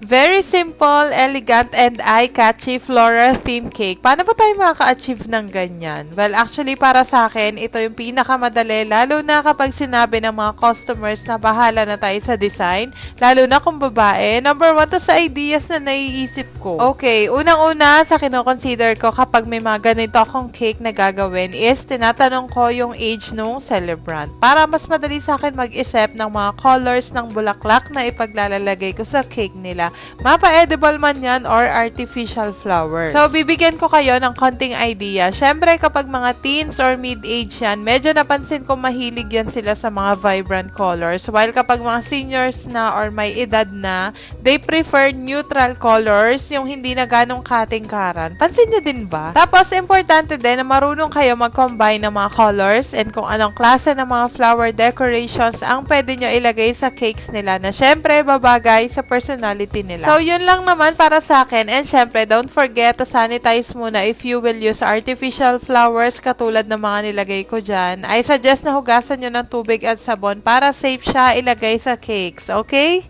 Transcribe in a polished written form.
Very simple, elegant, and eye-catchy floral theme cake. Paano ba tayo makaka-achieve ng ganyan? Well, actually, para sa akin, ito yung pinakamadali, lalo na kapag sinabi ng mga customers na bahala na tayo sa design, lalo na kung babae. Number one, to sa ideas na naiisip ko. Okay, unang-una sa kinoconsider ko kapag may mga ganito akong cake na gagawin is tinatanong ko yung age nung celebrant para mas madali sa akin mag-isip ng mga colors ng bulaklak na ipaglalagay ko sa cake nila. Mapa-edible man yan or artificial flowers. So, bibigyan ko kayo ng konting idea. Syempre, kapag mga teens or mid-age yan, medyo napansin ko mahilig yan sila sa mga vibrant colors. While kapag mga seniors na or may edad na, they prefer neutral colors, yung hindi na ganong katingkaran. Pansin nyo din ba? Tapos, importante din na marunong kayo mag-combine ng mga colors and kung anong klase ng mga flower decorations ang pwede nyo ilagay sa cakes nila na syempre babagay sa personality nila. So, yun lang naman para sa akin. And syempre, don't forget to sanitize muna if you will use artificial flowers katulad ng mga nilagay ko dyan. I suggest na hugasan nyo ng tubig at sabon para safe siya ilagay sa cakes. Okay?